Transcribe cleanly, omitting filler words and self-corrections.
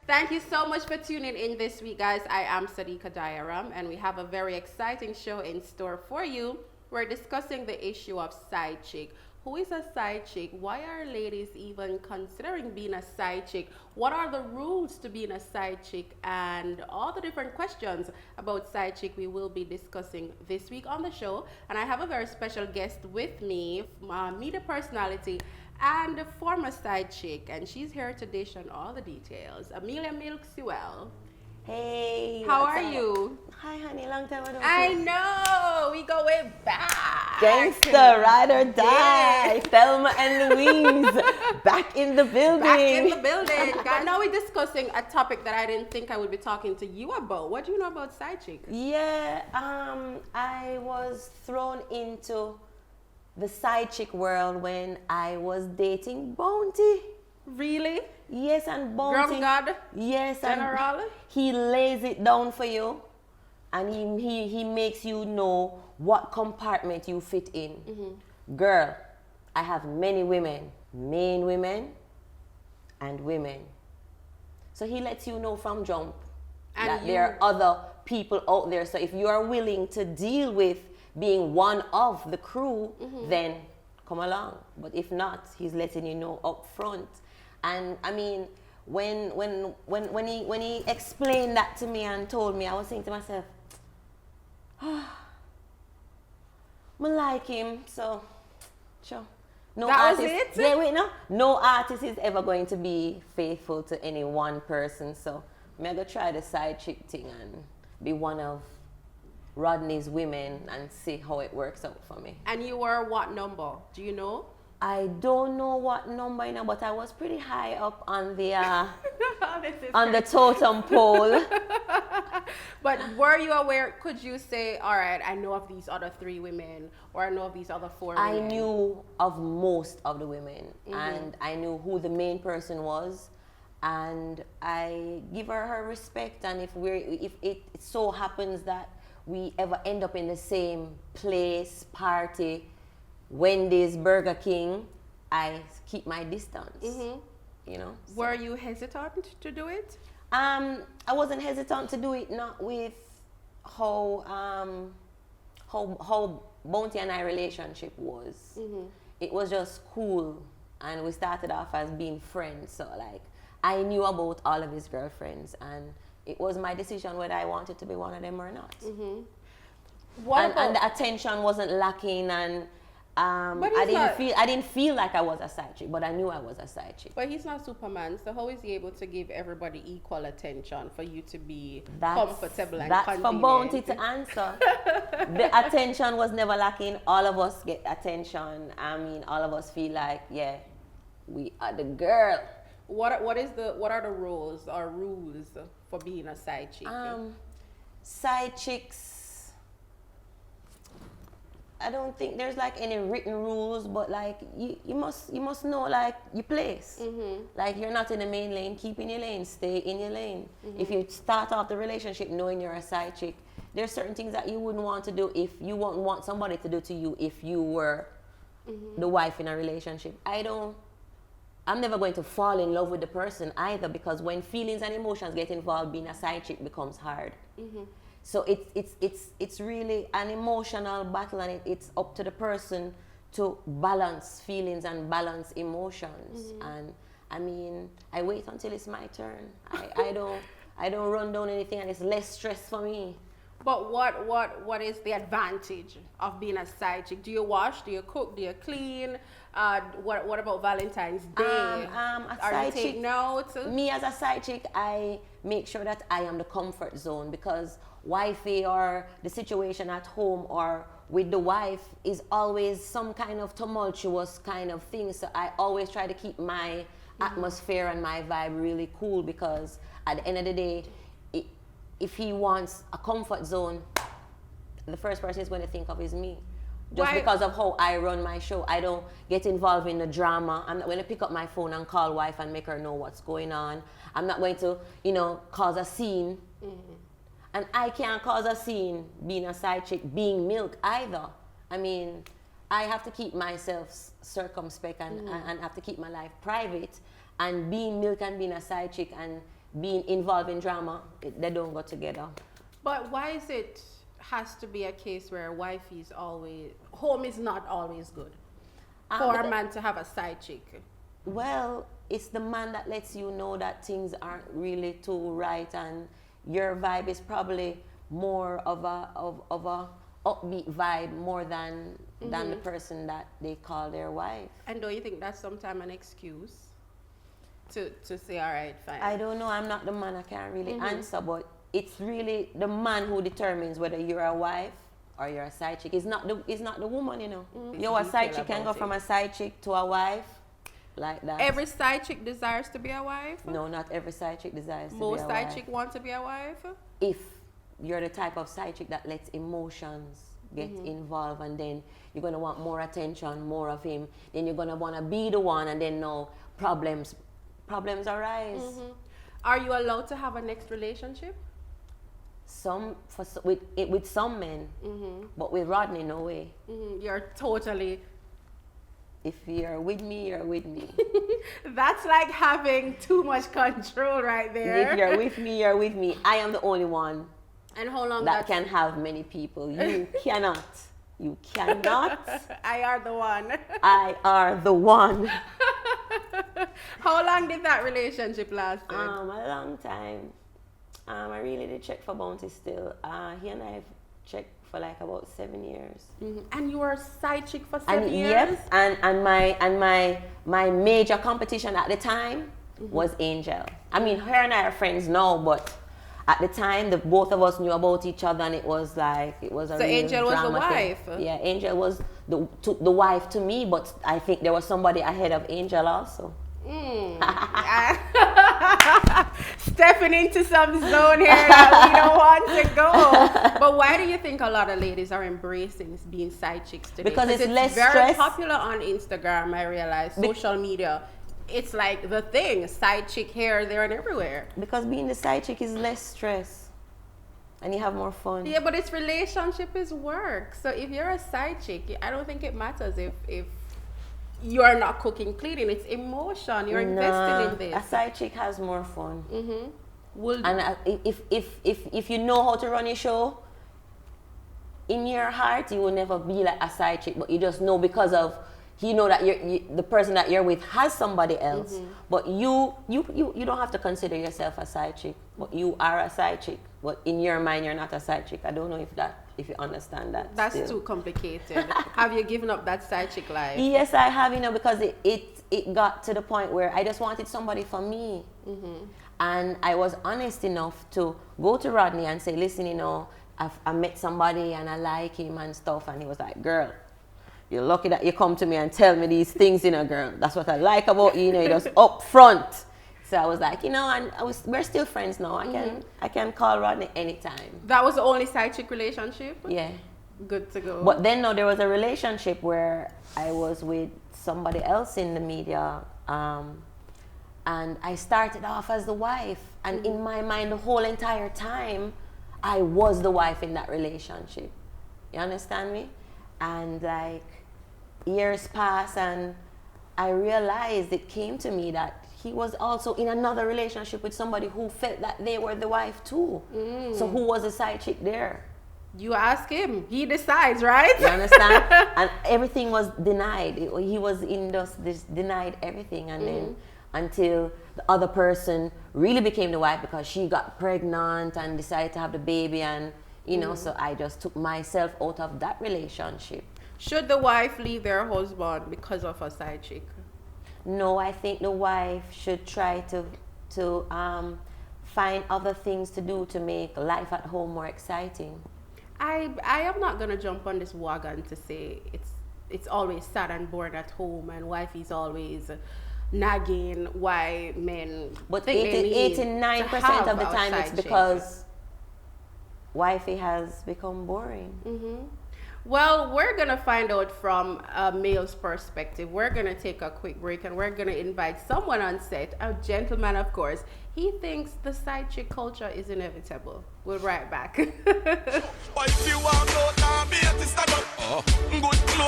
Thank you so much for tuning in this week, guys. I am Sadiqa Diaram, and we have a very exciting show in store for you. We're discussing the issue of side chick. Who is a side chick? Why are ladies even considering being a side chick? What are the rules to being a side chick? And all the different questions about side chick we will be discussing this week on the show. And I have a very special guest with me, media personality and a former side chick, and she's here to dish on all the details. Amelia Milk Sewell. Hey, How what's are up? you? Hi, honey. Long time ago. I know, we go way back. Gangster, ride or die. Yeah. Thelma and Louise, back in the building. Back in the building. Guys, now we're discussing a topic that I didn't think I would be talking to you about. What do you know about side chick? Yeah, I was thrown into the side chick world when I was dating Bounty. Really? Yes, and Bounty. Drum God? Yes, General? and he lays it down for you, and he makes you know what compartment you fit in. Girl, I have many women, main women, and women. So he lets you know from jump And that there are other people out there. So if you are willing to deal with being one of the crew, then come along. But if not, he's letting you know up front. And I mean, when he explained that to me and told me, I was saying to myself, I like him, so sure. No That was artist, it? yeah, wait, no artist is ever going to be faithful to any one person. So I'm gonna try the side chick thing and be one of Rodney's women and see how it works out for me. And you were what number? Do you know? I don't know what number, you know, but I was pretty high up on the This is on the totem pole. But were you aware, could you say, all right, I know of these other 3 women, or I know of these other 4 I women? knew of most of the women, and I knew who the main person was, and I give her respect. And if it so happens that we ever end up in the same place, party, Wendy's, Burger King, I keep my distance. You know. So. Were you hesitant to do it? I wasn't hesitant to do it, not with how Bounty and I relationship was. It was just cool, and we started off as being friends. So like, I knew about all of his girlfriends, and it was my decision whether I wanted to be one of them or not. And the attention wasn't lacking, and I didn't feel like I was a side chick, but I knew I was a side chick. But he's not Superman, so how is he able to give everybody equal attention for you to be comfortable and That's convenient? for Bounty to answer. The attention was never lacking. All of us get attention. I mean, all of us feel like, yeah, we are the girl. What are the rules for being a side chick? Side chicks, I don't think there's like any written rules, but like you must know like your place. Like, you're not in the main lane, keep in your lane, stay in your lane. If you start off the relationship knowing you're a side chick, there's certain things that you wouldn't want to do if you wouldn't want somebody to do to you if you were the wife in a relationship. I'm never going to fall in love with the person either, because when feelings and emotions get involved, being a side chick becomes hard. So it's really an emotional battle, and it's up to the person to balance feelings and balance emotions. And I mean, I wait until it's my turn. I don't run down anything, and it's less stress for me. But what is the advantage of being a side chick? Do you wash? Do you cook? Do you clean? What about Valentine's Day? Are you taking notes? Me as a side chick, I make sure that I am the comfort zone, because wifey or the situation at home or with the wife is always some kind of tumultuous kind of thing. So I always try to keep my atmosphere and my vibe really cool, because at the end of the day, if he wants a comfort zone, the first person he's going to think of is me. Just because of how I run my show, I don't get involved in the drama. I'm not going to pick up my phone and call wife and make her know what's going on. I'm not going to, cause a scene. And I can't cause a scene being a side chick, being Milk either. I mean, I have to keep myself circumspect and have to keep my life private. And being Milk and being a side chick and being involved in drama, they don't go together. But why is it has to be a case where home is not always good for a man to have a side chick? Well, it's the man that lets you know that things aren't really too right, and your vibe is probably more of a upbeat vibe more than the person that they call their wife. And don't you think that's sometimes an excuse to say, all right, fine? I don't know. I'm not the man. I can't really answer, but it's really the man who determines whether you're a wife or you're a side chick. It's not the woman, you know. A side chick can go from a side chick to a wife. Like that. Every side chick desires to be a wife? No, not every side chick desires to be a wife. Most side chick want to be a wife? If you're the type of side chick that lets emotions get involved, and then you're going to want more attention, more of him, then you're going to want to be the one, and then no problems arise. Are you allowed to have a next relationship? With some men, but with Rodney, no way. You're totally... If you're with me, you're with me. That's like having too much control right there. If you're with me, you're with me. I am the only one. And how long that can have many people. You cannot. You cannot. I are the one. I are the one. How long did that relationship last? A long time. I really did check for bounty still. He and I have checked for like about 7 years. And you were a side chick for 7 years? Yes, and my major competition at the time was Angel. I mean, her and I are friends now, but at the time, the both of us knew about each other, and it was a so real Angel was the drama wife? thing. Yeah, Angel was the wife to me, but I think there was somebody ahead of Angel also. Stepping into some zone here that we don't want to go. But why do you think a lot of ladies are embracing being side chicks today? Because it's less very stress. popular on Instagram, I realize. Social media. It's like the thing. Side chick here, there, and everywhere. Because being the side chick is less stress. And you have more fun. Yeah, but it's relationship is work. So if you're a side chick, I don't think it matters if you're not cooking, cleaning. It's emotion. You're investing in this. A side chick has more fun. And if you know how to run your show, in your heart you will never be like a side chick, but you just know because of you know that the person that you're with has somebody else, but you don't have to consider yourself a side chick, but you are a side chick. But in your mind, you're not a side chick. I don't know if you understand that. That's still too complicated. Have you given up that side chick life? Yes, I have. Because it got to the point where I just wanted somebody for me, and I was honest enough to go to Rodney and say, listen, I met somebody and I like him and stuff, and he was like, girl, you're lucky that you come to me and tell me these things, girl. That's what I like about you, you're just up front. So I was like, and we're still friends now. I can call Rodney anytime. That was the only side chick relationship? Yeah. Good to go. But then there was a relationship where I was with somebody else in the media, and I started off as the wife. And in my mind, the whole entire time, I was the wife in that relationship. You understand me? And like years passed, and I realized it came to me that he was also in another relationship with somebody who felt that they were the wife too. So who was the side chick there? You ask him. He decides, right? You understand? And everything was denied. He was in this denied everything, and then until the other person really became the wife because she got pregnant and decided to have the baby, and so I just took myself out of that relationship. Should the wife leave their husband because of a side chick? No, I think the wife should try to find other things to do to make life at home more exciting. I am not gonna jump on this wagon to say it's always sad and bored at home and wife is always nagging why men. But 89% of the time it's because wifey has become boring. Well, we're going to find out from a male's perspective. We're going to take a quick break, and we're going to invite someone on set, a gentleman, of course. He thinks the side chick culture is inevitable. We'll be right back.